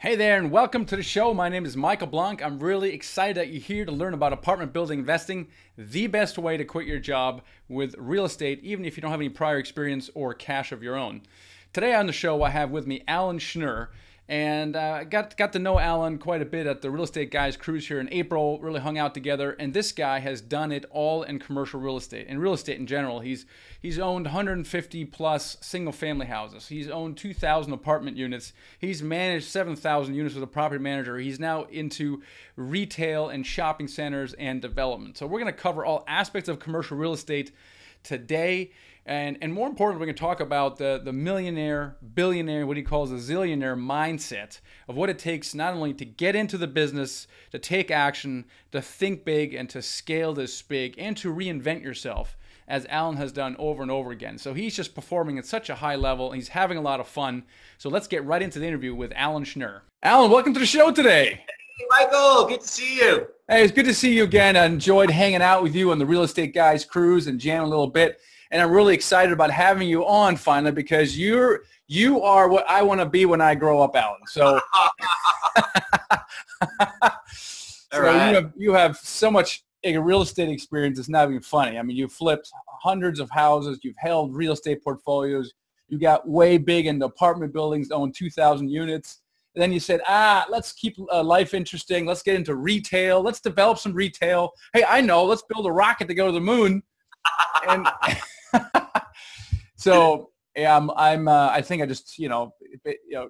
Hey there and welcome to the show. My name is Michael Blanc. I'm really excited that you're here to learn about apartment building investing, the best way to quit your job with real estate, even if you don't have any prior experience or cash of your own. Today on the show, I have with me Alan Schnur. And I got to know Alan quite a bit at the Real Estate Guys cruise here in April, really hung out together. And this guy has done it all in commercial real estate, and real estate in general. He's owned 150 plus single family houses. He's owned 2,000 apartment units. He's managed 7,000 units as a property manager. He's now into retail and shopping centers and development. So we're going to cover all aspects of commercial real estate today. And more importantly, we're going to talk about the millionaire, billionaire, what he calls a zillionaire mindset of what it takes not only to get into the business, to take action, to think big, and to scale this big, and to reinvent yourself, as Alan has done over and over again. So he's just performing at such a high level. He's having a lot of fun. So let's get right into the interview with Alan Schnur. Alan, welcome to the show today. Hey, Michael, good to see you. Hey, it's good to see you again. I enjoyed hanging out with you on the Real Estate Guys cruise and jamming a little bit. And I'm really excited about having you on finally because you are what I want to be when I grow up, Alan. So, you have so much real estate experience. It's not even funny. I mean, you've flipped hundreds of houses. You've held real estate portfolios. You got way big into apartment buildings, own 2,000 units. And then you said, let's keep life interesting. Let's get into retail. Let's develop some retail. Hey, I know. Let's build a rocket to go to the moon. And so yeah, I think I just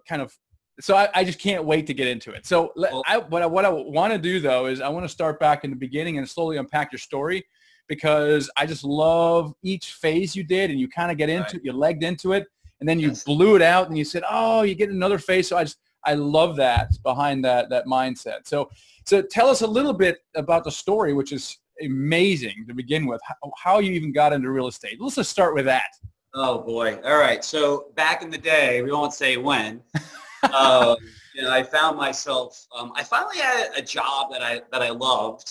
kind of. So I just can't wait to get into it. So what I want to do though is I want to start back in the beginning and slowly unpack your story because I just love each phase you did and you kind of get into it, you legged into it, and then you blew it out and you said, oh, you get another phase. So I love that behind that mindset. So tell us a little bit about the story, which is amazing to begin with, how you even got into real estate. Let's just start with that. Oh boy. All right. So back in the day, we won't say when, I found myself, I finally had a job that I loved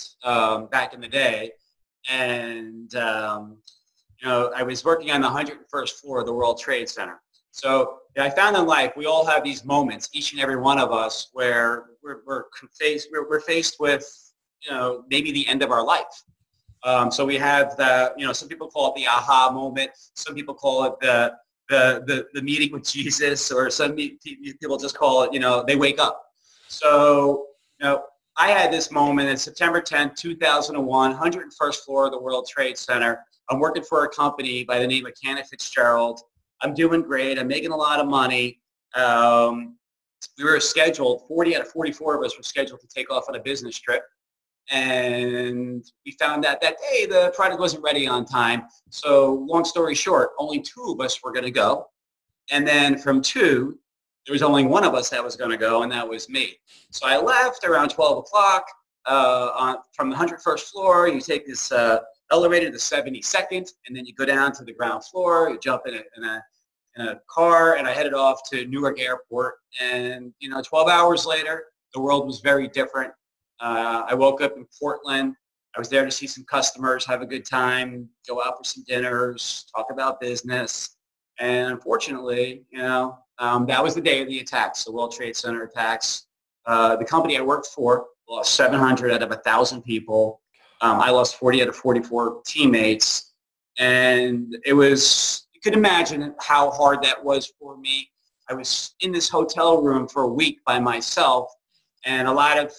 back in the day. And, I was working on the 101st floor of the World Trade Center. So I found in life, we all have these moments, each and every one of us, where we're faced with, maybe the end of our life. So we have some people call it the aha moment. Some people call it the meeting with Jesus, or some people just call it, they wake up. So, I had this moment in September 10th, 2001, 101st floor of the World Trade Center. I'm working for a company by the name of Cantor Fitzgerald. I'm doing great. I'm making a lot of money. We were scheduled, 40 out of 44 of us were scheduled to take off on a business trip. And we found out that day the product wasn't ready on time. So long story short, only 2 of us were going to go. And then from 2, there was only 1 of us that was going to go, and that was me. So I left around 12 o'clock from the 101st floor. You take this elevator to the 72nd, and then you go down to the ground floor. You jump in a car, and I headed off to Newark Airport. And, 12 hours later, the world was very different. I woke up in Portland. I was there to see some customers, have a good time, go out for some dinners, talk about business. And unfortunately, that was the day of the attacks, the World Trade Center attacks. The company I worked for lost 700 out of 1,000 people. I lost 40 out of 44 teammates. And you could imagine how hard that was for me. I was in this hotel room for a week by myself, and a lot of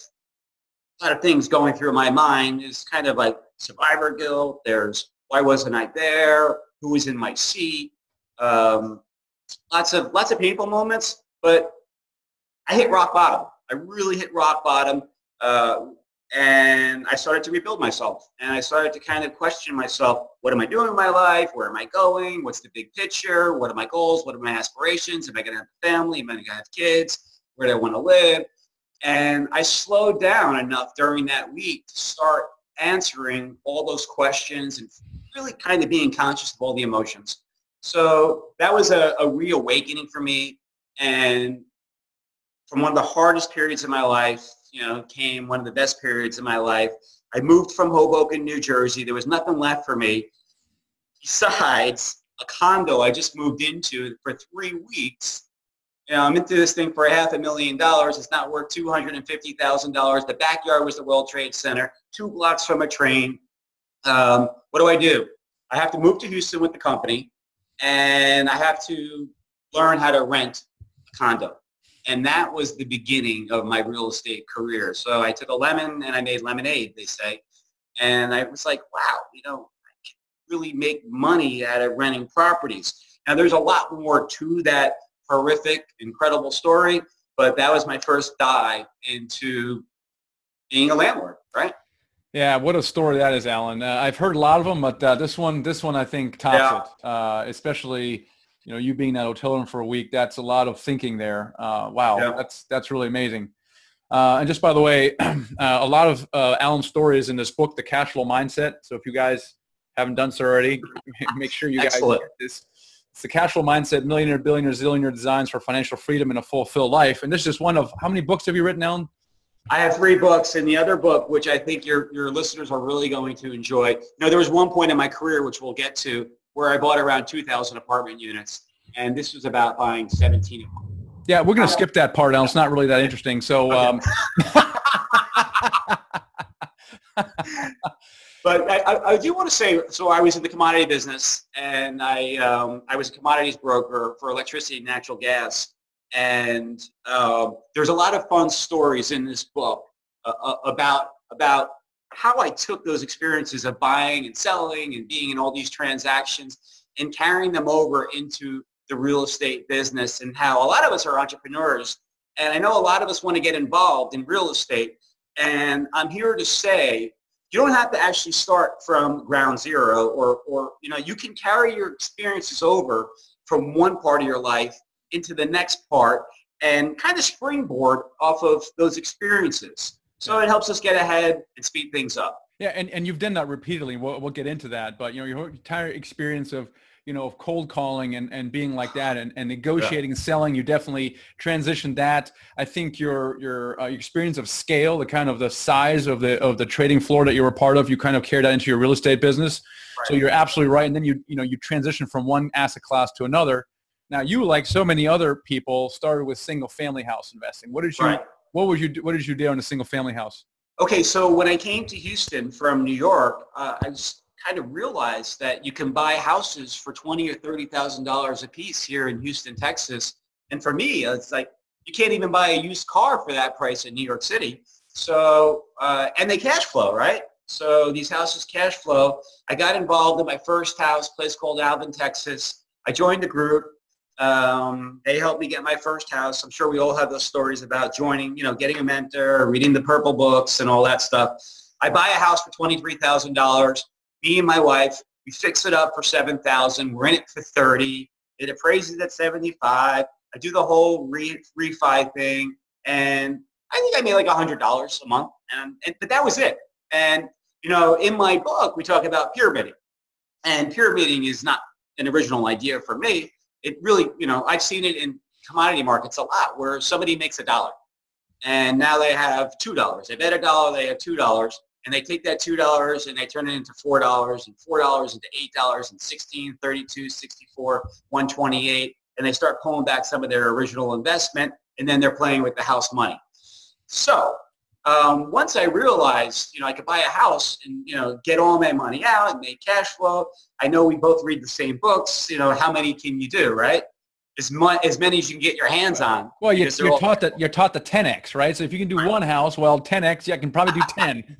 things going through my mind is kind of like survivor guilt. There's why wasn't I there? Who was in my seat? Lots of painful moments, but I hit rock bottom. I really hit rock bottom, and I started to rebuild myself. And I started to kind of question myself: what am I doing in my life? Where am I going? What's the big picture? What are my goals? What are my aspirations? Am I going to have a family? Am I going to have kids? Where do I want to live? And I slowed down enough during that week to start answering all those questions and really kind of being conscious of all the emotions. So that was a reawakening for me. And from one of the hardest periods of my life, came one of the best periods of my life. I moved from Hoboken, New Jersey. There was nothing left for me besides a condo I just moved into for 3 weeks I'm into this thing for $500,000. It's not worth $250,000. The backyard was the World Trade Center, 2 blocks from a train. What do? I have to move to Houston with the company, and I have to learn how to rent a condo. And that was the beginning of my real estate career. So I took a lemon and I made lemonade, they say. And I was like, wow, I can really make money out of renting properties. Now, there's a lot more to that horrific, incredible story, but that was my first dive into being a landlord, right? Yeah, what a story that is, Alan. I've heard a lot of them, but this one I think tops it. Especially, you being that hotel room for a week. That's a lot of thinking there. Wow, Yeah. that's really amazing. And just by the way, a lot of Alan's story is in this book, The Cashflow Mindset. So if you guys haven't done so already, make sure you guys get this. It's The Cashflow Mindset: Millionaire, Billionaire, Zillionaire Designs for Financial Freedom and a Fulfilled Life. And this is just one of, how many books have you written, Alan? I have 3 books, and the other book, which I think your listeners are really going to enjoy. There was one point in my career, which we'll get to, where I bought around 2,000 apartment units, and this was about buying 17 of them. Yeah, we're going to skip that part, Alan. It's not really that interesting. So, But I do want to say, so I was in the commodity business, and I was a commodities broker for electricity and natural gas. And there's a lot of fun stories in this book about how I took those experiences of buying and selling and being in all these transactions and carrying them over into the real estate business, and how a lot of us are entrepreneurs. And I know a lot of us want to get involved in real estate. And I'm here to say, you don't have to actually start from ground zero, or you can carry your experiences over from one part of your life into the next part and kind of springboard off of those experiences. So it helps us get ahead and speed things up. Yeah, and you've done that repeatedly. We'll get into that, but your entire experience of of cold calling and being like that and negotiating and selling, you definitely transitioned that. I think your experience of scale, the kind of the size of the trading floor that you were part of, you kind of carried that into your real estate business. Right. So you're absolutely right. And then you transition from one asset class to another. Now you, like so many other people, started with single family house investing. What did you do on a single family house? Okay, so when I came to Houston from New York, I just kind of realized that you can buy houses for $20,000 or $30,000 a piece here in Houston, Texas. And for me, it's like you can't even buy a used car for that price in New York City. So, and they cash flow, right? So these houses cash flow. I got involved in my first house, place called Alvin, Texas. I joined the group. They helped me get my first house. I'm sure we all have those stories about joining, getting a mentor, reading the purple books and all that stuff. I buy a house for $23,000. Me and my wife, we fix it up for $7,000. We're in it for $30,000. It appraises at $75,000. I do the whole refi thing, and I think I made like $100 a month. But that was it. And in my book, we talk about pyramiding, and pyramiding is not an original idea for me. It really, I've seen it in commodity markets a lot, where somebody makes $1, and now they have $2. They bet $1, they have $2. And they take that $2 and they turn it into $4, and $4 into $8, and $16, $32, $64, $128, and they start pulling back some of their original investment, and then they're playing with the house money. So once I realized, I could buy a house and, get all my money out and make cash flow. I know we both read the same books. How many can you do, right? As many as you can get your hands on. Well, you're taught the 10x, right? So if you can do one house, well, 10x, I can probably do 10.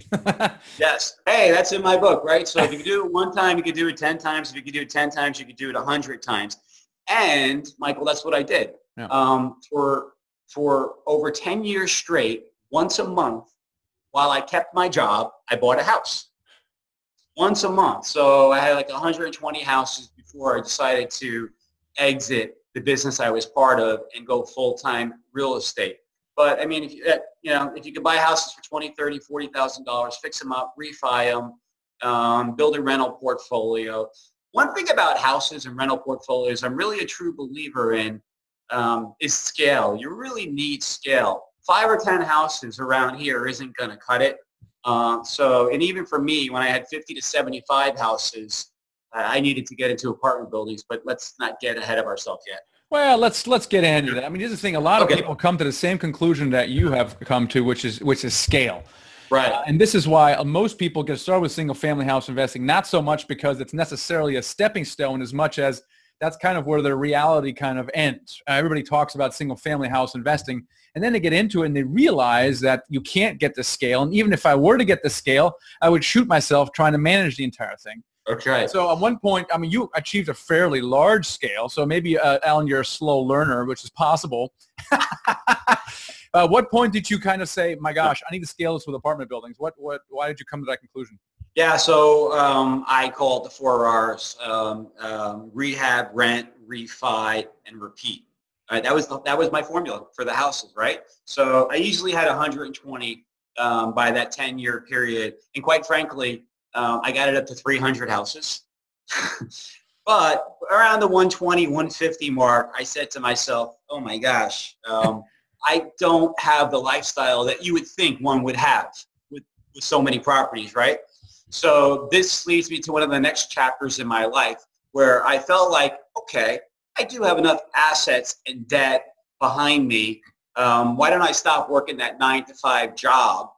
Yes. Hey, that's in my book, right? So if you can do it one time, you can do it 10 times. If you can do it 10 times, you can do it 100 times. And Michael, that's what I did. Yeah. For over 10 years straight, once a month, while I kept my job, I bought a house. Once a month. So I had like 120 houses before I decided to exit the business I was part of and go full-time real estate. But I mean, if you could buy houses for $20,000, $30,000, $40,000, fix them up, refi them, build a rental portfolio. One thing about houses and rental portfolios I'm really a true believer in is scale. You really need scale. 5 or 10 houses around here isn't going to cut it. And even for me, when I had 50 to 75 houses, I needed to get into apartment buildings, but let's not get ahead of ourselves yet. Well, let's get into that. I mean, here's the thing. A lot of Okay. people come to the same conclusion that you have come to, which is scale. Right. And this is why most people get started with single family house investing, not so much because it's necessarily a stepping stone as much as that's kind of where their reality kind of ends. Everybody talks about single family house investing, and then they get into it and they realize that you can't get the scale. And even if I were to get the scale, I would shoot myself trying to manage the entire thing. Okay. So at one point, I mean, you achieved a fairly large scale. So maybe, Alan, you're a slow learner, which is possible. What point did you kind of say, my gosh, I need to scale this with apartment buildings? Why did you come to that conclusion? Yeah, so I call it the 4 Rs: rehab, rent, refi, and repeat. All right, that was my formula for the houses, right? So I usually had 120 by that 10-year period, and quite frankly, I got it up to 300 houses. But around the 120, 150 mark, I said to myself, oh my gosh, I don't have the lifestyle that you would think one would have with so many properties, right? So this leads me to one of the next chapters in my life where I felt like, okay, I do have enough assets and debt behind me. Why don't I stop working that 9-to-5 job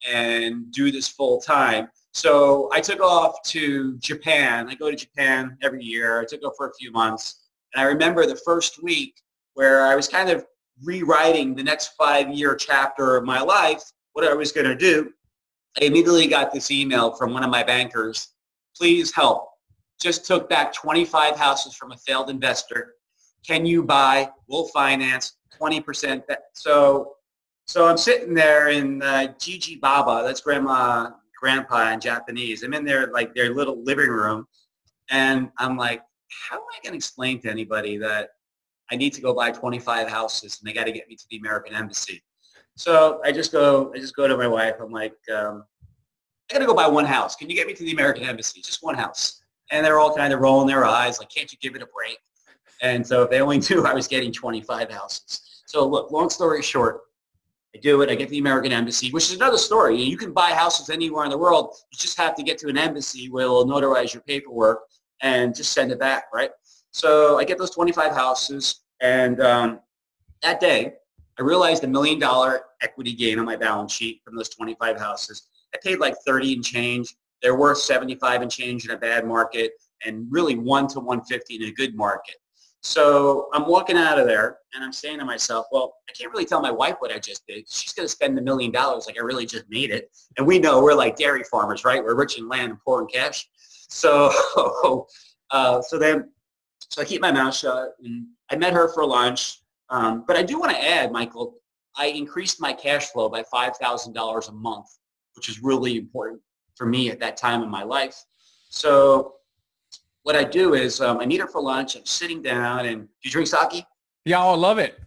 and do this full time? So I took off to Japan. I go to Japan every year. I took off for a few months. And I remember the first week where I was kind of rewriting the next 5-year chapter of my life, what I was going to do. I immediately got this email from one of my bankers. Please help. Just took back 25 houses from a failed investor. Can you buy? We'll finance 20%. So I'm sitting there in Gigi Baba. That's grandpa in Japanese. I'm in there like their little living room. And I'm like, how am I going to explain to anybody that I need to go buy 25 houses and they got to get me to the American Embassy? So I just go to my wife. I'm like, I got to go buy one house. Can you get me to the American Embassy? Just one house. And they're all kind of rolling their eyes like, can't you give it a break? And so if they only knew I was getting 25 houses. So look, long story short, I do it. I get to the American Embassy, which is another story. You can buy houses anywhere in the world. You just have to get to an embassy where they'll notarize your paperwork and just send it back, right? So I get those 25 houses. And that day, I realized $1 million equity gain on my balance sheet from those 25 houses. I paid like 30 and change. They're worth 75 and change in a bad market and really 1 to 150 in a good market. So I'm walking out of there and I'm saying to myself, well, I can't really tell my wife what I just did. She's going to spend $1 million like I really just made it. And we know we're like dairy farmers, right? We're rich in land and poor in cash. So I keep my mouth shut and I met her for lunch. But I do want to add, Michael, I increased my cash flow by $5,000 a month, which is really important for me at that time in my life. So what I do is I meet her for lunch. I'm sitting down, and do you drink sake? Yeah, I love it.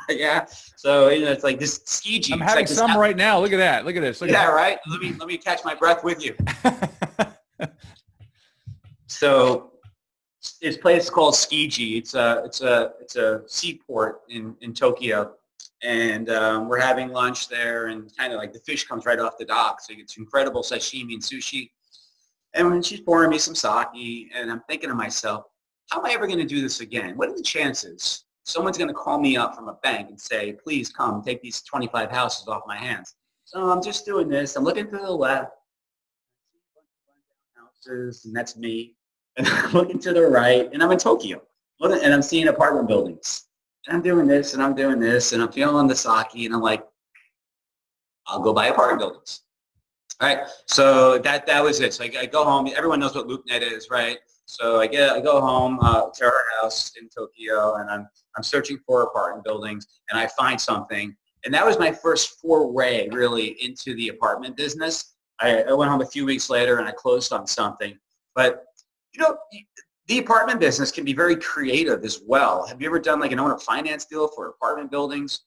Yeah. So it's like this skiji. I'm having some right now. Look at that. Look at this. Look at that. Right. Let me catch my breath with you. So this place is called Skiji. It's a seaport in Tokyo, and we're having lunch there, and kind of like the fish comes right off the dock, so you get some incredible sashimi and sushi. And when she's pouring me some sake, and I'm thinking to myself, how am I ever going to do this again? What are the chances someone's going to call me up from a bank and say, please come take these 25 houses off my hands? So I'm just doing this. I'm looking to the left, houses, and that's me. And I'm looking to the right, and I'm in Tokyo, and I'm seeing apartment buildings. And I'm doing this, and I'm doing this, and I'm feeling the sake, and I'm like, I'll go buy apartment buildings. All right, so that was it. So I go home. Everyone knows what LoopNet is, right? So I go home to our house in Tokyo, and I'm searching for apartment buildings, and I find something. And that was my first foray, really, into the apartment business. I went home a few weeks later, and I closed on something. But the apartment business can be very creative as well. Have you ever done like an owner finance deal for apartment buildings?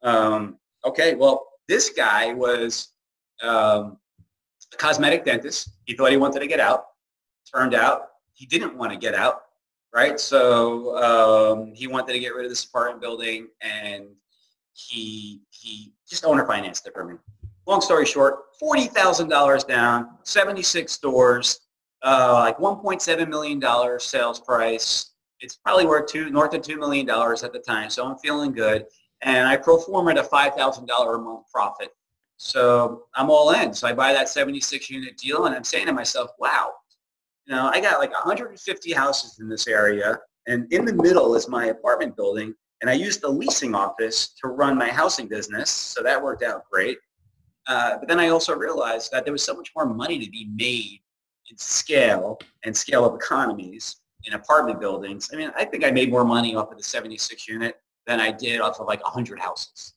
Okay, well, this guy was a cosmetic dentist. He thought he wanted to get out. Turned out he didn't want to get out, right? So he wanted to get rid of this apartment building, and he just owner financed it for me. Long story short, $40,000 down, 76 stores, like $1.7 million sales price, It's probably worth north of $2 million at the time, so I'm feeling good. And I pro forma at a $5,000 a month profit. So I'm all in. So I buy that 76 unit deal, and I'm saying to myself, wow, I got like 150 houses in this area, and in the middle is my apartment building, and I used the leasing office to run my housing business, so that worked out great. But then I also realized that there was so much more money to be made in scale and scale of economies in apartment buildings. I mean, I think I made more money off of the 76 unit than I did off of like 100 houses.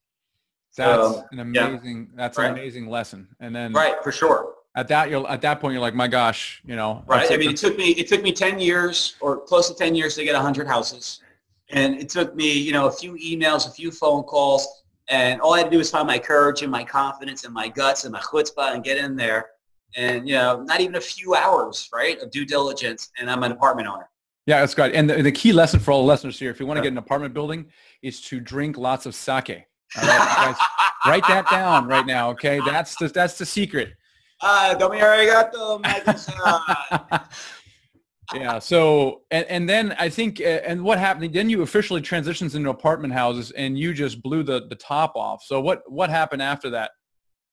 That's an amazing, right. An amazing lesson. And then right, for sure. At that point, you're like, my gosh, Right. I mean, it took me 10 years or close to 10 years to get 100 houses. And it took me, a few emails, a few phone calls. And all I had to do was find my courage and my confidence and my guts and my chutzpah and get in there. And, not even a few hours, right, of due diligence. And I'm an apartment owner. Yeah, that's good. And the key lesson for all the listeners here, if you want to get an apartment building, is to drink lots of sake. All right, guys, write that down right now, okay? That's the secret. Domi arigato, Yeah. So, and then I think, and what happened? Then you officially transitioned into apartment houses, and you just blew the top off. So what happened after that?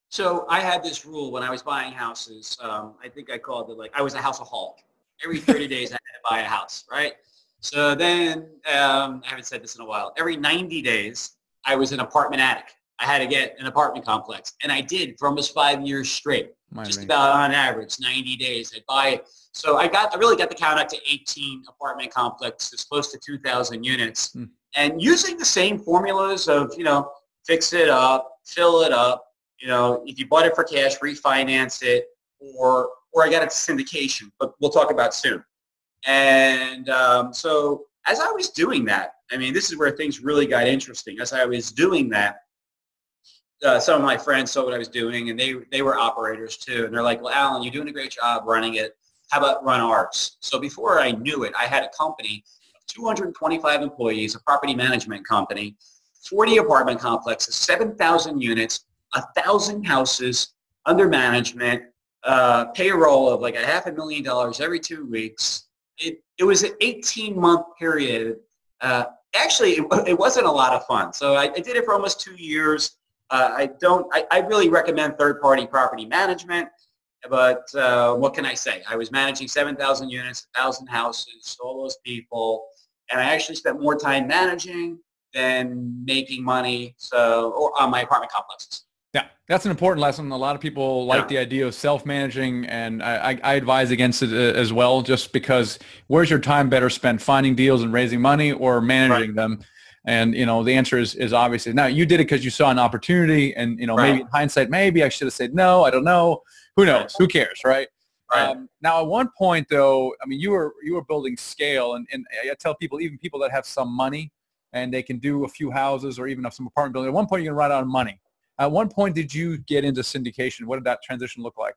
So I had this rule when I was buying houses. I think I called it I was a houseaholic. Every 30 days I had to buy a house, right? So then I haven't said this in a while. Every 90 days I was an apartment addict. I had to get an apartment complex, and I did for almost 5 years straight. About on average, 90 days I'd buy it. So I really got the count up to 18 apartment complexes, close to 2,000 units, and using the same formulas of fix it up, fill it up. If you bought it for cash, refinance it, or I got it to syndication, but we'll talk about soon. And so as I was doing that, I mean, this is where things really got interesting. As I was doing that, some of my friends saw what I was doing, and they were operators too. And they're like, well, Alan, you're doing a great job running it. How about run ours? So before I knew it, I had a company of 225 employees, a property management company, 40 apartment complexes, 7,000 units, 1,000 houses under management, payroll of like $500,000 every 2 weeks. It was an 18-month period. Actually, it wasn't a lot of fun. So I did it for almost 2 years. I really recommend third-party property management, but what can I say? I was managing 7,000 units, 1,000 houses, all those people, and I actually spent more time managing than making money or on my apartment complexes. Yeah, that's an important lesson. A lot of people like the idea of self-managing, and I advise against it as well, just because where's your time better spent, finding deals and raising money or managing them? And, the answer is obviously, now you did it because you saw an opportunity, and, maybe in hindsight, maybe I should have said no, I don't know. Who knows? Who cares, right? Now, at one point, though, I mean, you were building scale, and I tell people, even people that have some money and they can do a few houses or even some apartment building, at one point you're going to run out of money. At one point, did you get into syndication? What did that transition look like?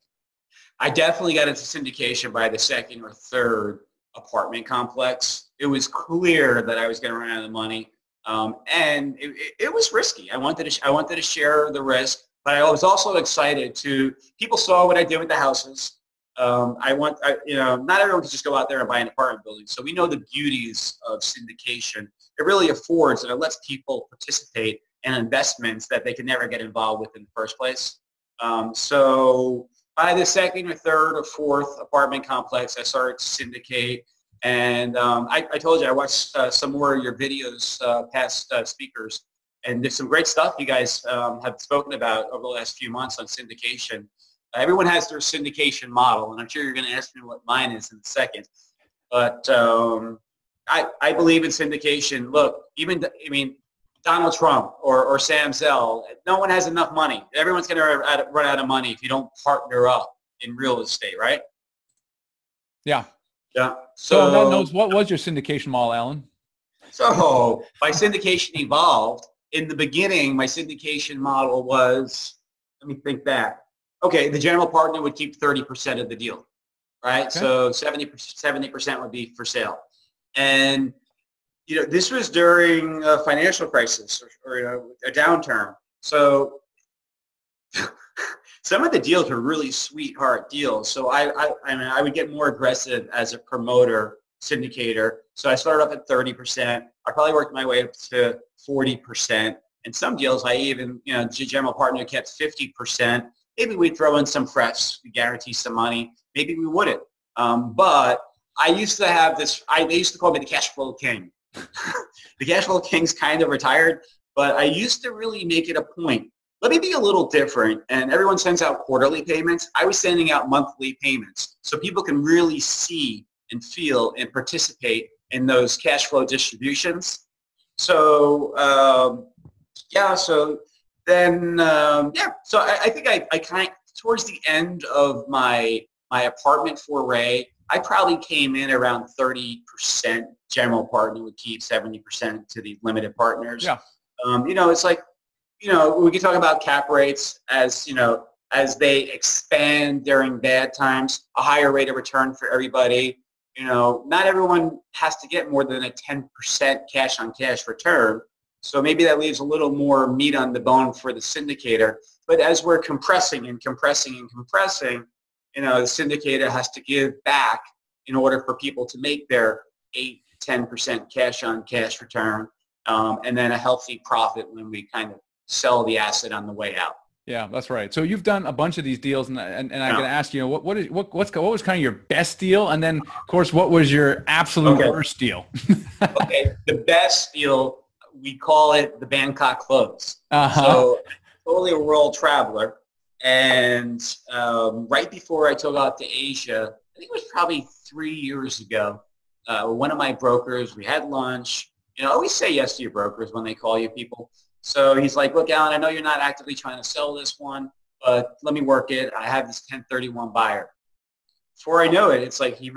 I definitely got into syndication by the second or third apartment complex. It was clear that I was going to run out of money. And it was risky. I wanted to share the risk, but I was also excited people saw what I did with the houses. Not everyone can just go out there and buy an apartment building. So we know the beauties of syndication. It really affords and it lets people participate in investments that they can never get involved with in the first place. So by the second or third or fourth apartment complex, I started to syndicate. And I told you, I watched some more of your videos, past speakers, and there's some great stuff you guys have spoken about over the last few months on syndication. Everyone has their syndication model, and I'm sure you're going to ask me what mine is in a second. But I believe in syndication. Look, Donald Trump or Sam Zell, no one has enough money. Everyone's going to run out of money if you don't partner up in real estate, right? Yeah. Yeah. So that knows, what was your syndication model, Alan? So my syndication evolved. In the beginning, my syndication model was, let me think back. Okay, the general partner would keep 30% of the deal, right? Okay. So 70% would be for sale. And, this was during a financial crisis or a downturn. So some of the deals were really sweetheart deals. So I would get more aggressive as a promoter syndicator. So I started off at 30%. I probably worked my way up to 40%. And some deals I even, general partner kept 50%. Maybe we'd throw in some prefs to guarantee some money. Maybe we wouldn't. But I used to have this, they used to call me the cash flow king. The cash flow king's kind of retired, but I used to really make it a point. Let me be a little different. And everyone sends out quarterly payments. I was sending out monthly payments so people can really see and feel and participate in those cash flow distributions. So, so I think I kind of, towards the end of my apartment foray, I probably came in around 30% general partner would keep 70% to the limited partners. Yeah. It's like, we can talk about cap rates as they expand during bad times, a higher rate of return for everybody. Not everyone has to get more than a 10% cash on cash return. So maybe that leaves a little more meat on the bone for the syndicator. But as we're compressing and compressing and compressing, the syndicator has to give back in order for people to make their 8-10% cash on cash return, and then a healthy profit when we kind of sell the asset on the way out. Yeah, that's right. So you've done a bunch of these deals, and I'm going to ask you, what was kind of your best deal, and then of course what was your absolute worst deal? Okay, the best deal, we call it the Bangkok close. So totally a world traveler, and right before I took off to Asia, I think it was probably 3 years ago, one of my brokers, we had lunch. Always say yes to your brokers when they call you, people. So he's like, look, Alan, I know you're not actively trying to sell this one, but let me work it. I have this 1031 buyer. Before I know it, it's like he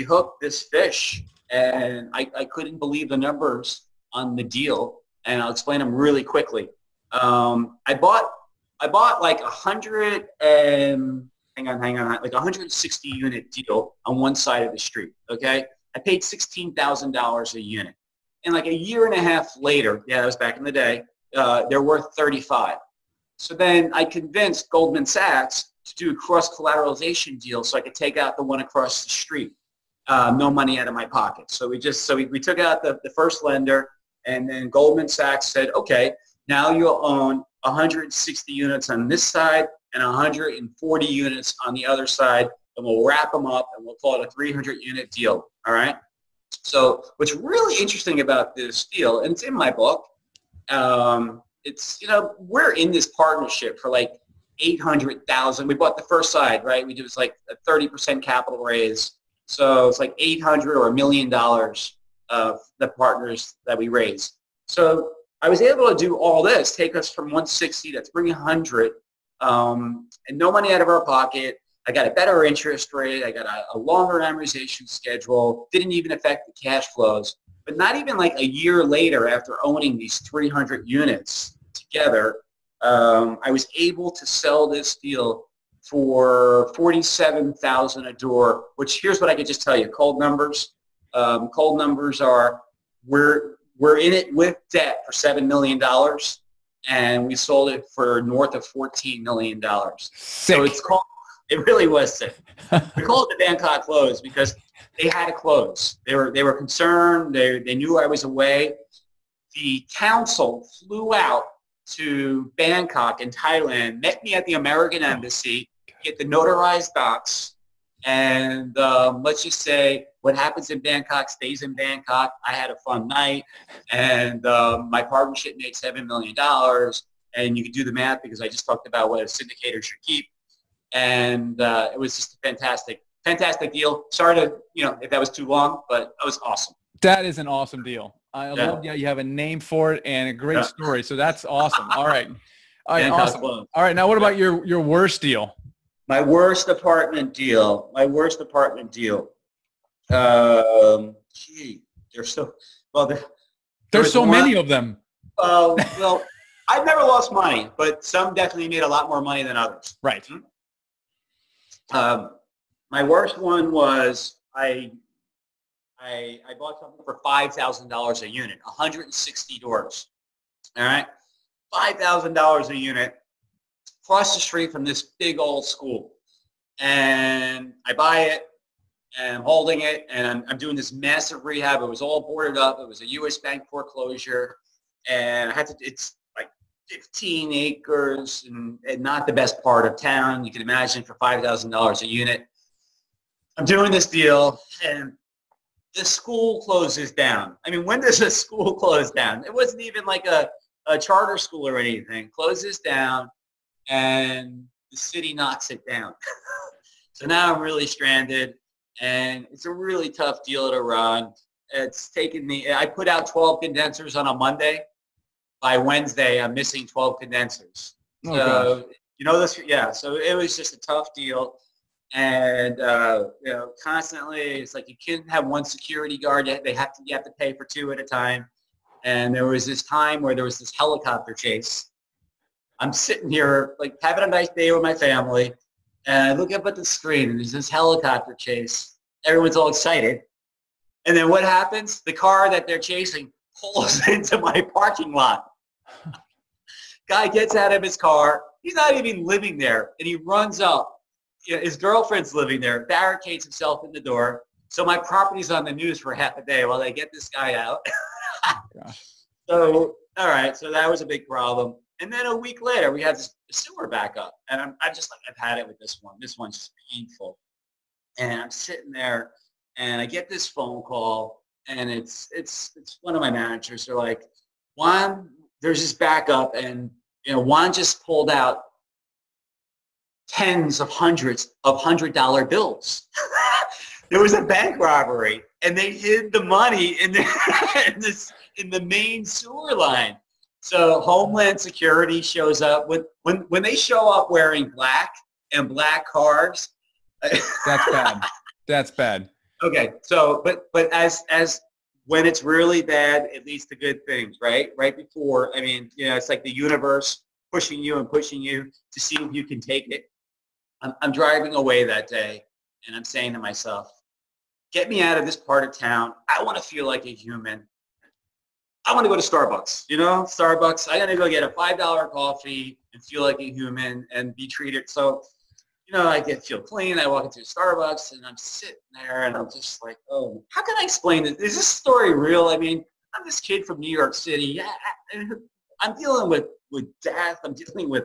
hooked this fish, and I couldn't believe the numbers on the deal, and I'll explain them really quickly. I bought like 160 unit deal on one side of the street. Okay, I paid $16,000 a unit, and like a year and a half later, that was back in the day, they're worth 35. So then I convinced Goldman Sachs to do a cross-collateralization deal so I could take out the one across the street. No money out of my pocket. So we took out the first lender, and then Goldman Sachs said, okay, now you'll own 160 units on this side and 140 units on the other side, and we'll wrap them up, and we'll call it a 300-unit deal, all right? So what's really interesting about this deal, and it's in my book, it's, we're in this partnership for like 800,000. We bought the first side, right? We did, it was like a 30% capital raise. So it's like 800 or $1 million of the partners that we raised. So I was able to do all this, take us from 160 to 300, and no money out of our pocket. I got a better interest rate. I got a longer amortization schedule. Didn't even affect the cash flows. But not even like a year later, after owning these 300 units together, I was able to sell this deal for $47,000 a door, which, here's what I could just tell you, cold numbers. Cold numbers are, we're in it with debt for $7 million, and we sold it for north of $14 million. So it's called, it really was sick. We call it the Bangkok close because they had to close. They were concerned. They knew I was away. The council flew out to Bangkok in Thailand, met me at the American Embassy, get the notarized docs, and let's just say what happens in Bangkok stays in Bangkok. I had a fun night, and my partnership made $7 million, and you can do the math because I just talked about what a syndicator should keep, and it was just a fantastic deal. Sorry to, if that was too long, but it was awesome. That is an awesome deal. I love that you have a name for it and a great story. So that's awesome. All right. Awesome. All right. Now what about your worst deal? My worst apartment deal. There's so many of them. Well, I've never lost money, but some definitely made a lot more money than others. Right. My worst one was I bought something for $5,000 a unit, 160 doors. All right, $5,000 a unit, across the street from this big old school, and I buy it, and I'm holding it, and I'm doing this massive rehab. It was all boarded up. It was a U.S. bank foreclosure, and I had to. It's like 15 acres and not the best part of town. You can imagine for $5,000 a unit. I'm doing this deal, and the school closes down. I mean, when does a school close down? It wasn't even like a charter school or anything. Closes down, and the city knocks it down. So now I'm really stranded, and it's a really tough deal to run. It's taken me, I put out 12 condensers on a Monday. By Wednesday, I'm missing 12 condensers. Oh, so, gosh. you know this, yeah, so it was just a tough deal. And, you know, constantly, it's like you can't have one security guard. You have to pay for two at a time. And there was this time where there was this helicopter chase. I'm sitting here, like, having a nice day with my family. And I look up at the screen, and there's this helicopter chase. Everyone's all excited. And then what happens? The car that they're chasing pulls into my parking lot. Guy gets out of his car. He's not even living there. And he runs up. You know, his girlfriend's living there, barricades himself in the door. So my property's on the news for half a day while they get this guy out. So, all right, so that was a big problem. And then a week later, we had this sewer backup. And I'm just like, I've had it with this one. This one's just painful. And I'm sitting there, and I get this phone call, and it's one of my managers. They're like, Juan, there's this backup, and you know, Juan just pulled out tens of hundreds of $100 bills. There was a bank robbery, and they hid the money in the main sewer line. So Homeland Security shows up when they show up wearing black and black cars. That's bad. That's bad. Okay, so but as when it's really bad, it leads to good things, right? Right before, I mean, you know, it's like the universe pushing you and pushing you to see if you can take it. I'm driving away that day, and I'm saying to myself, get me out of this part of town. I want to feel like a human. I want to go to Starbucks, you know, Starbucks. I got to go get a $5 coffee and feel like a human and be treated. So, you know, I feel clean. I walk into Starbucks, and I'm sitting there, and I'm just like, oh, how can I explain this? Is this story real? I mean, I'm this kid from New York City. Yeah, I'm dealing with death. I'm dealing with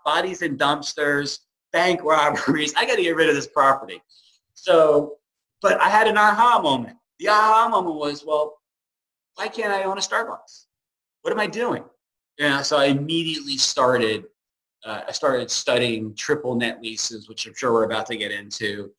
bodies in dumpsters, bank robberies. I got to get rid of this property. So, but I had an aha moment. The aha moment was, well, why can't I own a Starbucks? What am I doing? Yeah, so I immediately started studying triple net leases, which I'm sure we're about to get into,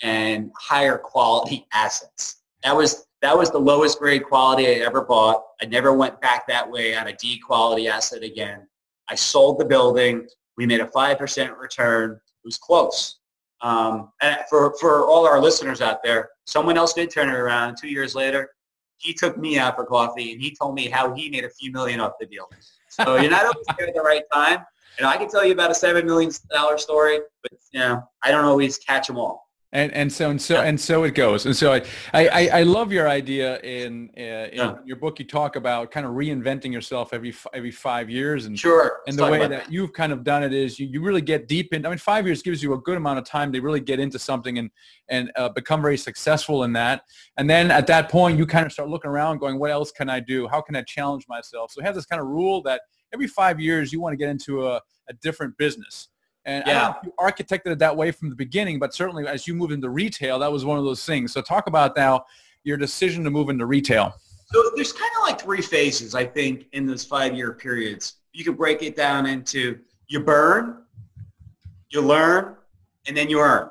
and higher quality assets. That was the lowest grade quality I ever bought. I never went back that way on a D quality asset again. I sold the building. We made a 5% return. It was close. And for all our listeners out there, someone else did turn it around 2 years later. He took me out for coffee, and he told me how he made a few million off the deal. So you're not always there at the right time. You know, I can tell you about a $7 million story, but you know, I don't always catch them all. And so it goes. And so I love your idea in your book. You talk about kind of reinventing yourself every 5 years, and sure. And the way that you've kind of done it is you really get deep in. I mean, 5 years gives you a good amount of time to really get into something and become very successful in that. And then at that point, you kind of start looking around, going, what else can I do? How can I challenge myself? So we have this kind of rule that every 5 years you want to get into a different business. And I don't know if you architected it that way from the beginning, but certainly as you moved into retail, that was one of those things. So talk about now your decision to move into retail. So there's kind of like three phases, I think, in those 5 year periods. You can break it down into you burn, you learn, and then you earn.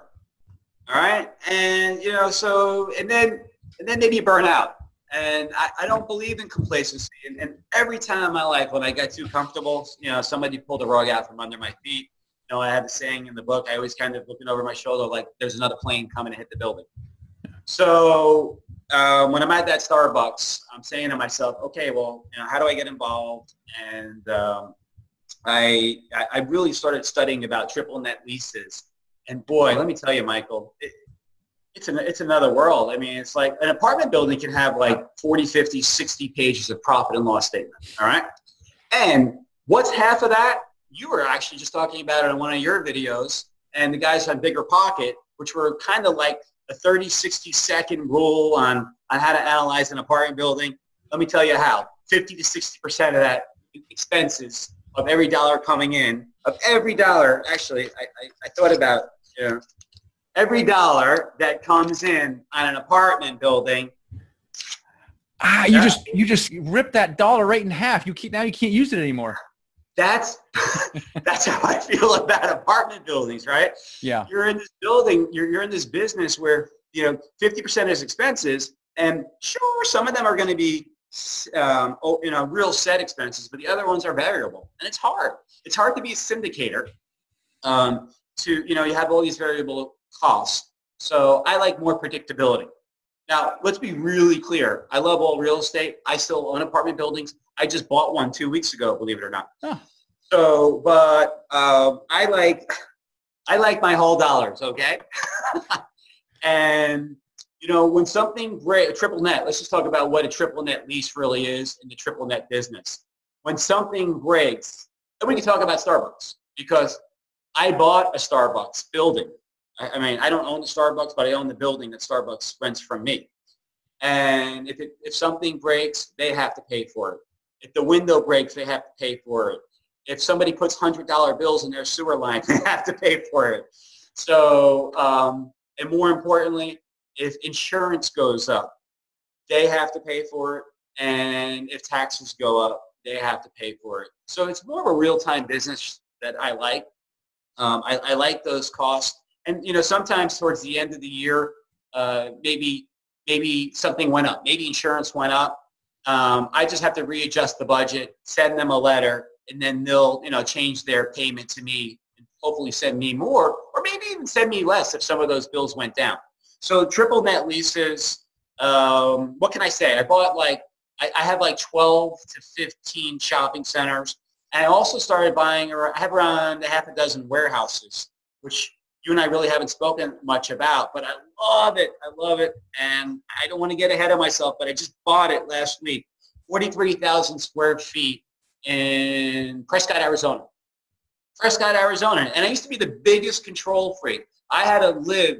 All right. And, you know, so, and then maybe you burn out. And I don't believe in complacency. And every time in my life when I got too comfortable, you know, somebody pulled the rug out from under my feet. You know, I have a saying in the book, I always kind of looking over my shoulder like there's another plane coming to hit the building. So when I'm at that Starbucks, I'm saying to myself, okay, well, you know, how do I get involved? And I really started studying about triple net leases. And boy, let me tell you, Michael, it's another world. I mean, it's like an apartment building can have like 40, 50, 60 pages of profit and loss statement, all right? And what's half of that? You were actually just talking about it in one of your videos, and the guys on Bigger Pocket, which were kind of like a 30, 60-second rule on how to analyze an apartment building. Let me tell you how. 50 to 60% of that expenses of every dollar coming in, of every dollar, actually, I thought about, every dollar that comes in on an apartment building. You just ripped that dollar right in half. Now you can't use it anymore. That's how I feel about apartment buildings, right? Yeah. You're in this building, you're in this business where, 50% is expenses, and sure, some of them are going to be, real set expenses, but the other ones are variable, and it's hard. It's hard to be a syndicator. You have all these variable costs. So I like more predictability. Now, let's be really clear. I love all real estate. I still own apartment buildings. I just bought one 2 weeks ago, believe it or not. Oh. So, but I like my whole dollars, okay? And, when something breaks, triple net, let's just talk about what a triple net lease really is in the triple net business. When something breaks, then we can talk about Starbucks, because I bought a Starbucks building. I mean, I don't own the Starbucks, but I own the building that Starbucks rents from me. And if something breaks, they have to pay for it. If the window breaks, they have to pay for it. If somebody puts $100 bills in their sewer line, they have to pay for it. So, and more importantly, if insurance goes up, they have to pay for it. And if taxes go up, they have to pay for it. So it's more of a real-time business that I like. I like those costs. And, sometimes towards the end of the year, maybe something went up. Maybe insurance went up. I just have to readjust the budget, send them a letter, and then they'll, change their payment to me and hopefully send me more, or maybe even send me less if some of those bills went down. So triple net leases, what can I say? I bought I have 12 to 15 shopping centers. And I also started buying, I have around a half a dozen warehouses, which you and I really haven't spoken much about, but I love it. I love it. And I don't want to get ahead of myself, but I just bought it last week, 43,000 square feet in Prescott, Arizona. And I used to be the biggest control freak. I had to live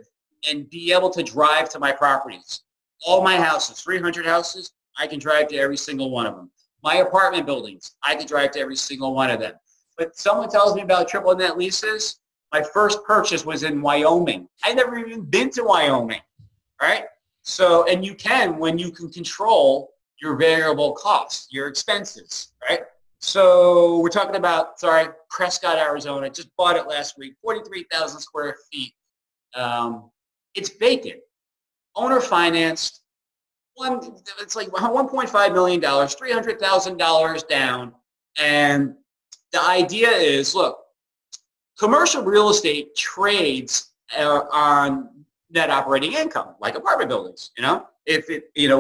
and be able to drive to my properties. All my houses, 300 houses, I can drive to every single one of them. My apartment buildings, I can drive to every single one of them. But someone tells me about triple net leases. My first purchase was in Wyoming. I'd never even been to Wyoming, right? So, and you can when you can control your variable costs, your expenses, right? So we're talking about, Prescott, Arizona. Just bought it last week, 43,000 square feet. It's vacant, owner financed. It's like $1.5 million, $300,000 down. And the idea is, look, commercial real estate trades on net operating income, like apartment buildings. If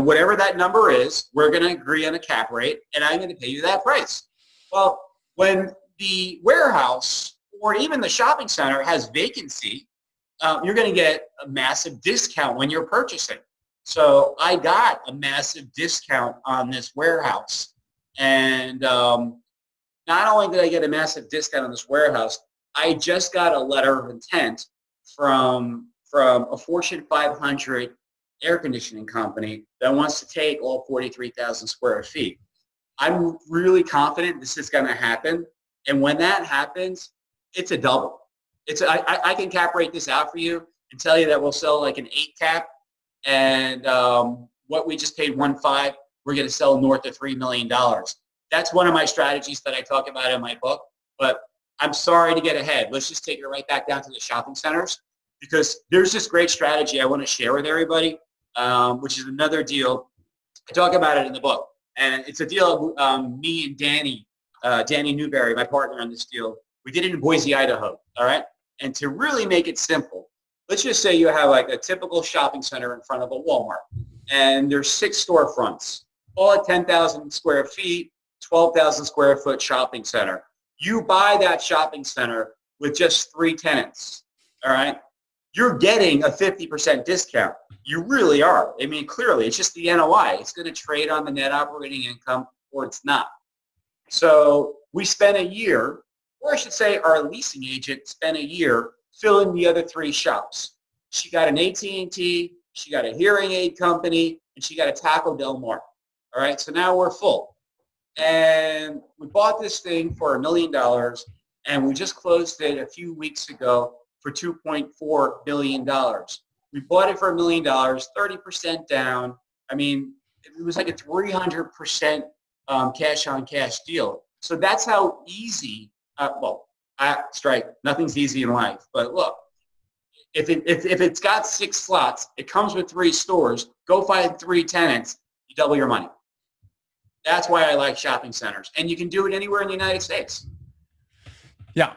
whatever that number is, we're going to agree on a cap rate, and I'm going to pay you that price. Well, when the warehouse or even the shopping center has vacancy, you're going to get a massive discount when you're purchasing. So I got a massive discount on this warehouse. And not only did I get a massive discount on this warehouse, I just got a letter of intent from a Fortune 500 air conditioning company that wants to take all 43,000 square feet. I'm really confident this is going to happen. And when that happens, it's a double. I can cap rate this out for you and tell you that we'll sell like an 8 cap. And what we just paid 1.5, we're going to sell north of $3 million. That's one of my strategies that I talk about in my book. But I'm sorry to get ahead. Let's just take it right back down to the shopping centers, because there's this great strategy I want to share with everybody, which is another deal. I talk about it in the book. And it's a deal me and Danny Newberry, my partner on this deal, we did it in Boise, Idaho, all right? And to really make it simple, let's just say you have like a typical shopping center in front of a Walmart, and there's 6 storefronts, all at 10,000 square feet, 12,000 square foot shopping center. You buy that shopping center with just 3 tenants, all right? You're getting a 50% discount. You really are. I mean, clearly, it's just the NOI. It's going to trade on the net operating income, or it's not. So we spent a year, or I should say our leasing agent spent a year filling the other 3 shops. she got an AT&T, she got a hearing aid company, and she got a Taco Del Mar. All right, so now we're full. And we bought this thing for $1 million, and we just closed it a few weeks ago for $2.4 billion. We bought it for $1 million, 30% down. I mean, it was like a 300% cash on cash deal. So that's how easy, strike, nothing's easy in life. But look, if it's got 6 slots, it comes with 3 stores, go find 3 tenants, you double your money. That's why I like shopping centers. And you can do it anywhere in the United States. Yeah.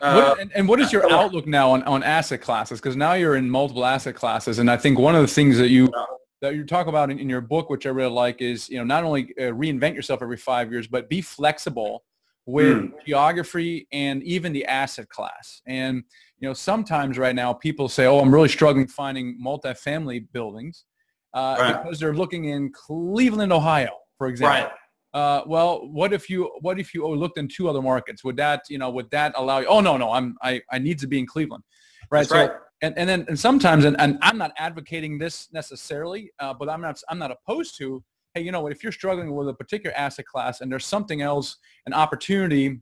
What is your outlook now on asset classes? Because now you're in multiple asset classes. And I think one of the things that you talk about in your book, which I really like, is, not only reinvent yourself every 5 years, but be flexible with geography and even the asset class. And, sometimes right now people say, oh, I'm really struggling finding multifamily buildings because they're looking in Cleveland, Ohio, for example. Right. Well, what if you looked in 2 other markets? Would that allow you? Oh, no, I need to be in Cleveland. Right. That's right. And sometimes, and I'm not advocating this necessarily, but I'm not opposed to, hey, you know what, if you're struggling with a particular asset class and there's something else, an opportunity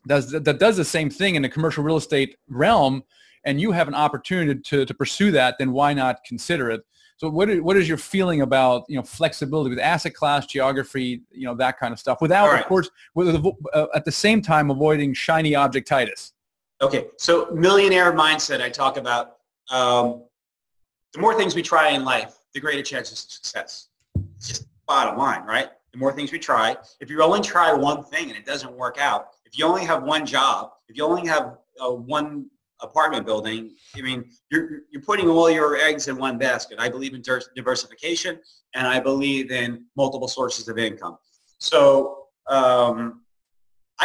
that does the same thing in the commercial real estate realm, and you have an opportunity to pursue that, then why not consider it? So what is your feeling about, flexibility with asset class, geography, that kind of stuff, without, of course, at the same time avoiding shiny objectitis? Okay, so millionaire mindset, I talk about, the more things we try in life, the greater chances of success. It's just bottom line, right? The more things we try, if you only try one thing and it doesn't work out, if you only have one job, if you only have one apartment building, I mean, you're putting all your eggs in one basket. I believe in diversification, and I believe in multiple sources of income. So I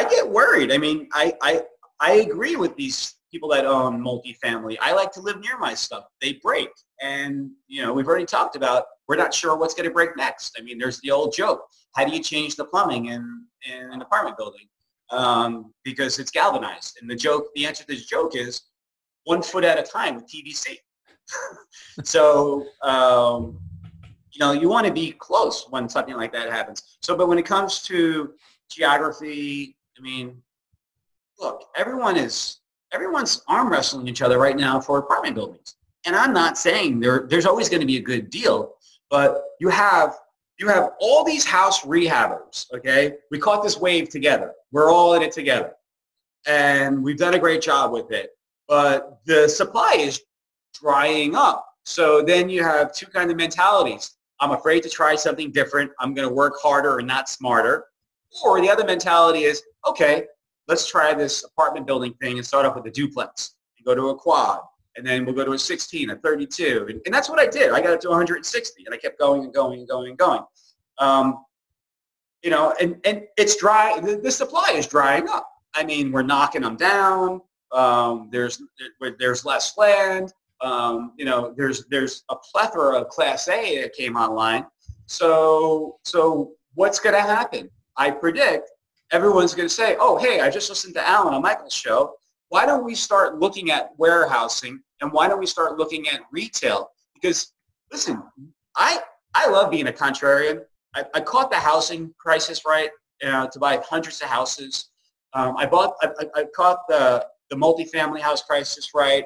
get worried. I mean, I agree with these people that own multifamily. I like to live near my stuff. They break. And, we've already talked about, we're not sure what's going to break next. I mean, there's the old joke. How do you change the plumbing in an apartment building? Because it's galvanized. And the answer to this joke is 1 foot at a time with PVC. So, you want to be close when something like that happens. So, but when it comes to geography, I mean, look, everyone's arm wrestling each other right now for apartment buildings. And I'm not saying there's always going to be a good deal, but you have all these house rehabbers, okay? We caught this wave together. We're all in it together. And we've done a great job with it. But the supply is drying up. So then you have 2 kinds of mentalities. I'm afraid to try something different. I'm going to work harder and not smarter. Or the other mentality is, okay, let's try this apartment building thing and start off with a duplex and go to a quad. And then we'll go to a 16, a 32. And that's what I did. I got it to 160, and I kept going and going and going and going. And it's dry. The supply is drying up. I mean, we're knocking them down. There's less land. There's a plethora of Class A that came online. So what's going to happen? I predict everyone's going to say, oh, hey, I just listened to Alan on Michael's show. Why don't we start looking at warehousing, and why don't we start looking at retail? Because, listen, I love being a contrarian. I caught the housing crisis right to buy hundreds of houses. I caught the multifamily house crisis right.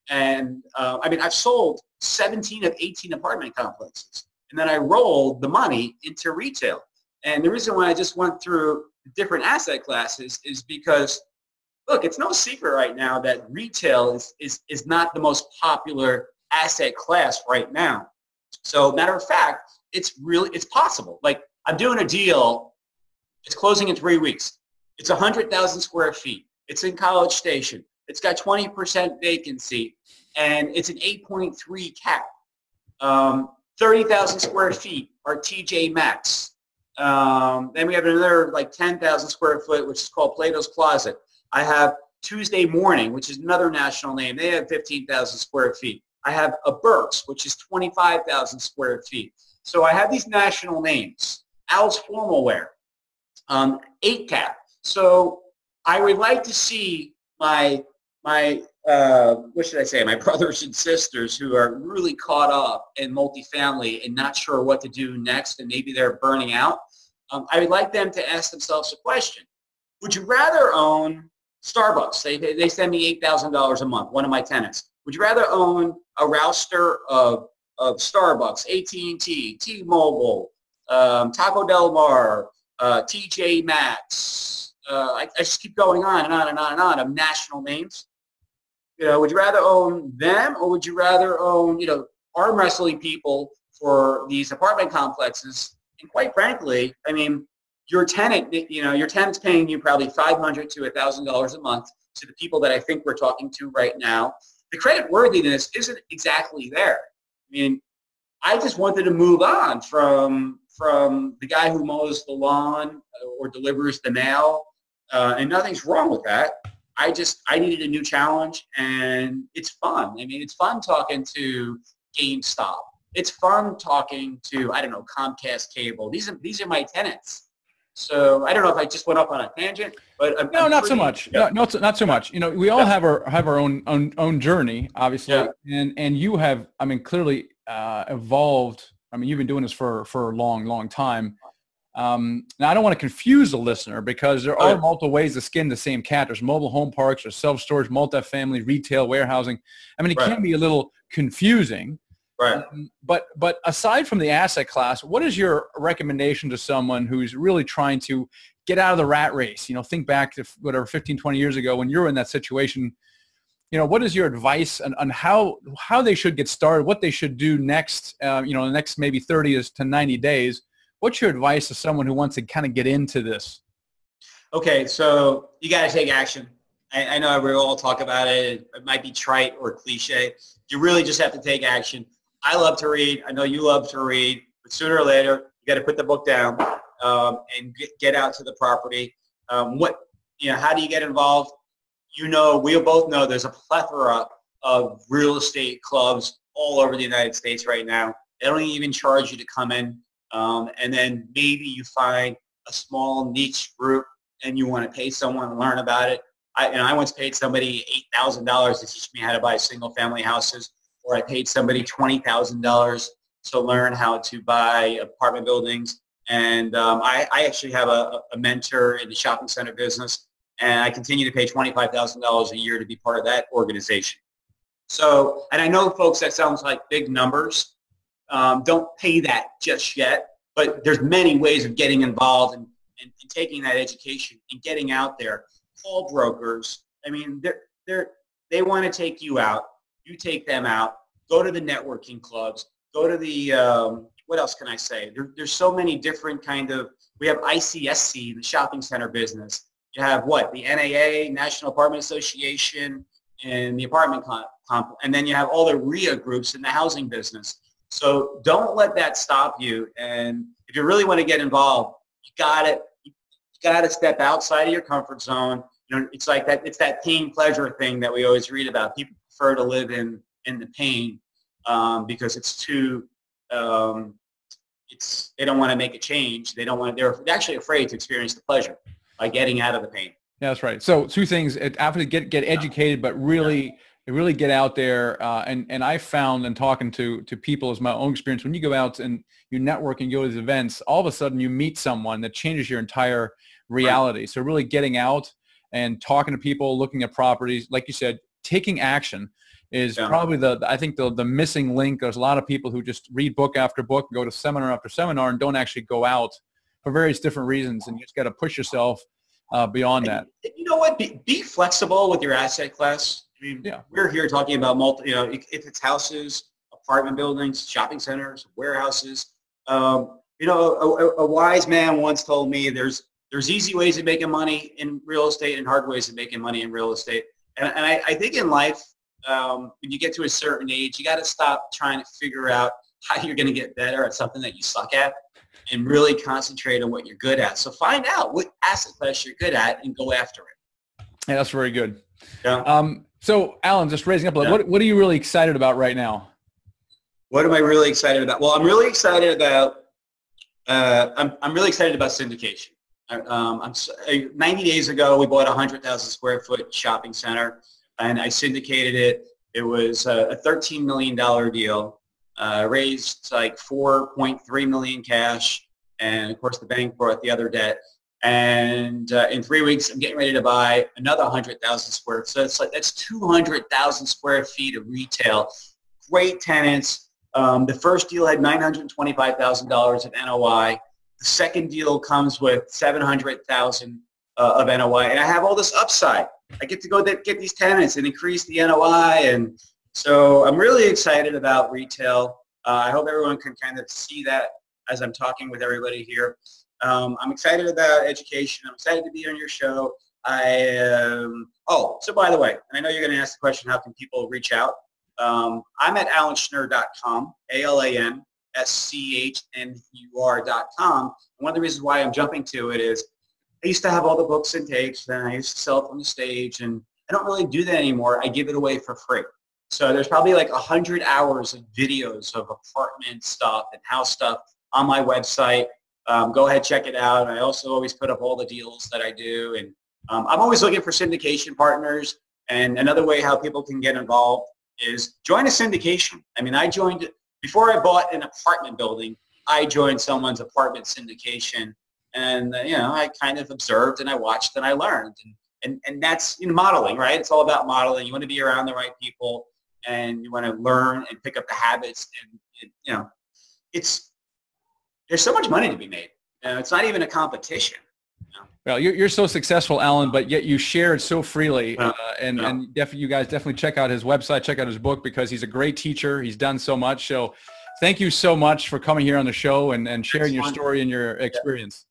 And, I've sold 17 of 18 apartment complexes. And then I rolled the money into retail. And the reason why I just went through different asset classes is because, look, it's no secret right now that retail is not the most popular asset class right now. So matter of fact, it's possible. Like, I'm doing a deal. It's closing in 3 weeks. It's 100,000 square feet. It's in College Station. It's got 20% vacancy, and it's an 8.3 cap. 30,000 square feet are TJ Maxx. Then we have another like 10,000 square foot, which is called Plato's Closet. I have Tuesday Morning, which is another national name. They have 15,000 square feet. I have a Burke's, which is 25,000 square feet. So I have these national names. Al's Formal Wear, 8 cap. So I would like to see my what should I say, my brothers and sisters who are really caught up in multifamily and not sure what to do next, and maybe they're burning out, I would like them to ask themselves a question. Would you rather own Starbucks? They send me $8,000 a month, one of my tenants. Would you rather own a roster of Starbucks, AT&T, T-Mobile, Taco Del Mar, TJ Maxx? I just keep going on and on and on and on of national names. Would you rather own them, or would you rather own, arm wrestling people for these apartment complexes? And quite frankly, I mean, your tenant's paying you probably $500 to $1,000 a month to the people that I think we're talking to right now. The credit worthiness isn't exactly there. I mean, I just wanted to move on from the guy who mows the lawn or delivers the mail, and nothing's wrong with that. I needed a new challenge, and it's fun. I mean, it's fun talking to GameStop. It's fun talking to, I don't know, Comcast Cable. These are my tenants. So I don't know if I just went off on a tangent, but not so much. Yeah. No, not so much. We all have our own journey, obviously, and you have, I mean, clearly evolved. I mean, you've been doing this for a long time. Now, I don't want to confuse the listener, because there are multiple ways to skin the same cat. There's mobile home parks, there's self-storage, multifamily, retail, warehousing. I mean, it can be a little confusing. Right. But aside from the asset class, what is your recommendation to someone who's really trying to get out of the rat race? Think back to whatever 15, 20 years ago when you were in that situation. What is your advice on how they should get started, what they should do next, the next maybe 30 to 90 days? What's your advice to someone who wants to kind of get into this? Okay, so you got to take action. I know we all talk about it. It might be trite or cliche. You really just have to take action. I love to read. I know you love to read. But sooner or later, you got to put the book down and get out to the property. How do you get involved? We both know there's a plethora of real estate clubs all over the United States right now. They don't even charge you to come in. And then maybe you find a small niche group and you want to pay someone to learn about it. I once paid somebody $8,000 to teach me how to buy single family houses, or I paid somebody $20,000 to learn how to buy apartment buildings. And I actually have a mentor in the shopping center business, and I continue to pay $25,000 a year to be part of that organization. So, and I know, folks, that sounds like big numbers. Don't pay that just yet, but there's many ways of getting involved and taking that education and getting out there. Call brokers. I mean, they want to take you out. You take them out. Go to the networking clubs. Go to the, what else can I say? There's so many different we have ICSC, the shopping center business. You have the NAA, National Apartment Association, and the apartment complex. And then you have all the REIA groups in the housing business. So don't let that stop you. And if you really want to get involved, you got to step outside of your comfort zone. It's like that. It's that pain pleasure thing that we always read about. People prefer to live in the pain because it's too. They don't want to make a change. They're actually afraid to experience the pleasure by getting out of the pain. Yeah, that's right. So two things: after get educated, but really get out there. And I found in talking to people, as my own experience, when you go out and you network and go to these events, all of a sudden you meet someone that changes your entire reality. So really getting out and talking to people, looking at properties, like you said, taking action is probably I think the missing link. There's a lot of people who just read book after book, go to seminar after seminar, and don't actually go out for various different reasons. And you just got to push yourself beyond that. You know what? Be flexible with your asset class. I mean, we're here talking about if it's houses, apartment buildings, shopping centers, warehouses. A wise man once told me there's easy ways of making money in real estate and hard ways of making money in real estate. And I think in life, when you get to a certain age, you got to stop trying to figure out how you're going to get better at something that you suck at and really concentrate on what you're good at. So find out what asset class you're good at and go after it. Yeah, that's very good. Yeah. So Alan, just raising up, what are you really excited about right now? What am I really excited about? Well, I'm really excited about, I'm really excited about syndication. 90 days ago, we bought a 100,000 square foot shopping center. and I syndicated it. It was a $13 million deal, raised like 4.3 million cash. And of course, the bank brought the other debt. And in 3 weeks, I'm getting ready to buy another 100,000 square. So that's 200,000 square feet of retail. Great tenants. The first deal had $925,000 of NOI. The second deal comes with $700,000 of NOI, and I have all this upside. I get to go get these tenants and increase the NOI, and so I'm really excited about retail. I hope everyone can kind of see that as I'm talking with everybody here. I'm excited about education. I'm excited to be on your show. So by the way, and I know you're going to ask the question, how can people reach out? I'm at alanschnur.com, ALANSCHNUR.com. And one of the reasons why I'm jumping to it is I used to have all the books and tapes, and I used to sell it on the stage, and I don't really do that anymore. I give it away for free. So there's probably like 100 hours of videos of apartment stuff and house stuff on my website. Go ahead, check it out. I also always put up all the deals that I do. And I'm always looking for syndication partners. And another way how people can get involved is join a syndication. I mean, I joined, before I bought an apartment building, I joined someone's apartment syndication. And, I kind of observed and I watched and I learned. And that's modeling, right? It's all about modeling. You want to be around the right people and you want to learn and pick up the habits. And, there's so much money to be made. It's not even a competition. Well, you're so successful, Alan, but yet you share it so freely. And you guys definitely check out his website, check out his book, because he's a great teacher. He's done so much. So thank you so much for coming here on the show and sharing your story and your experience.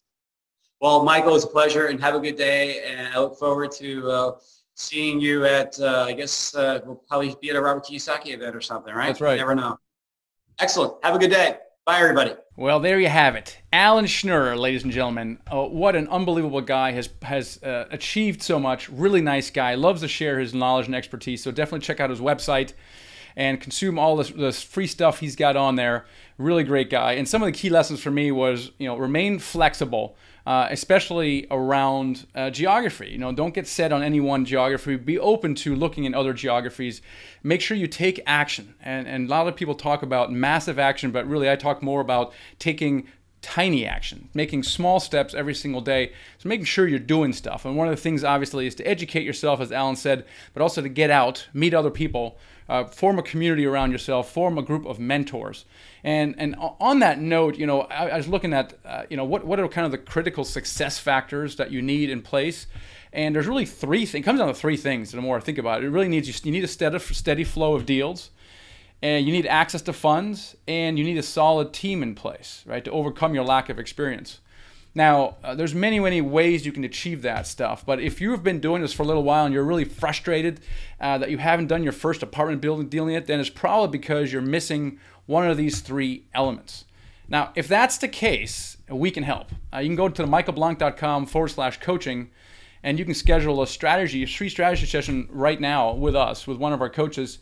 Well, Michael, it's a pleasure, and have a good day. And I look forward to seeing you at, we'll probably be at a Robert Kiyosaki event or something, right? That's right. You never know. Excellent. Have a good day. Bye, everybody. Well, there you have it. Alan Schnur, ladies and gentlemen. What an unbelievable guy, has achieved so much. Really nice guy. Loves to share his knowledge and expertise. So definitely check out his website and consume all this free stuff he's got on there. Really great guy. And some of the key lessons for me was, remain flexible, especially around geography. Don't get set on any one geography. Be open to looking in other geographies. Make sure you take action. And a lot of people talk about massive action, but really I talk more about taking tiny action, making small steps every single day. So making sure you're doing stuff. And one of the things obviously is to educate yourself, as Alan said, but also to get out, meet other people, form a community around yourself, form a group of mentors. And on that note, I was looking at, what are kind of the critical success factors that you need in place. And there's really three things. It comes down to three things. The more I think about it, it really needs, you need a steady flow of deals, and you need access to funds, and you need a solid team in place, right, to overcome your lack of experience. Now, there's many ways you can achieve that stuff, but if you've been doing this for a little while and you're really frustrated that you haven't done your first apartment building deal yet, then it's probably because you're missing one of these three elements. Now, if that's the case, we can help. You can go to michaelblanc.com/coaching, and you can schedule a free strategy session right now with us, with one of our coaches,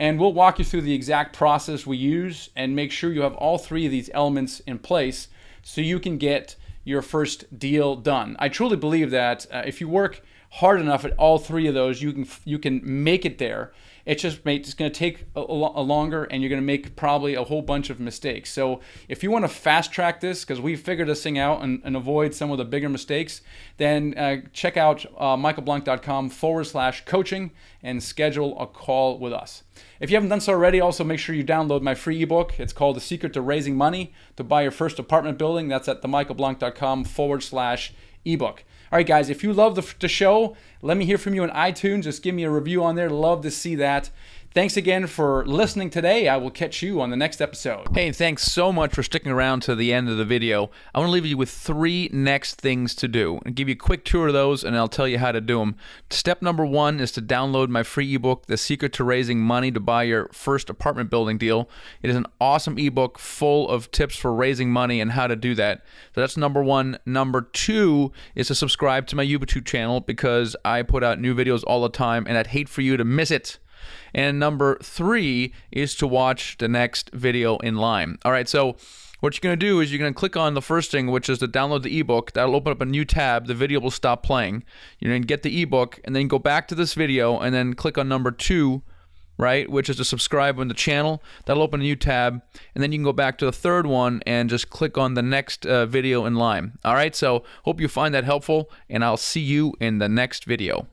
and we'll walk you through the exact process we use and make sure you have all three of these elements in place so you can get your first deal done. I truly believe that if you work hard enough at all three of those, you can make it there. It's going to take a longer, and you're going to make probably a whole bunch of mistakes. So if you want to fast track this, because we figured this thing out and avoid some of the bigger mistakes, then check out michaelblanc.com/coaching and schedule a call with us. If you haven't done so already, also make sure you download my free ebook. It's called The Secret to Raising Money to Buy Your First Apartment Building. That's at themichaelblanc.com/ebook. All right, guys, if you love the show, let me hear from you on iTunes. Just give me a review on there. Love to see that. Thanks again for listening today. I will catch you on the next episode. Hey, thanks so much for sticking around to the end of the video. I want to leave you with 3 next things to do. I'll give you a quick tour of those, and I'll tell you how to do them. Step number 1 is to download my free ebook, The Secret to Raising Money to Buy Your First Apartment Building Deal. It is an awesome ebook full of tips for raising money and how to do that. So that's number 1. Number 2 is to subscribe to my YouTube channel, because I put out new videos all the time, and I'd hate for you to miss it. And number 3 is to watch the next video in line. All right, so what you're going to do is you're going to click on the first thing, which is to download the ebook. That'll open up a new tab. The video will stop playing. You're going to get the ebook, and then go back to this video, and then click on number 2, right, which is to subscribe on the channel. That'll open a new tab, and then you can go back to the third one and just click on the next video in line. All right, so hope you find that helpful, and I'll see you in the next video.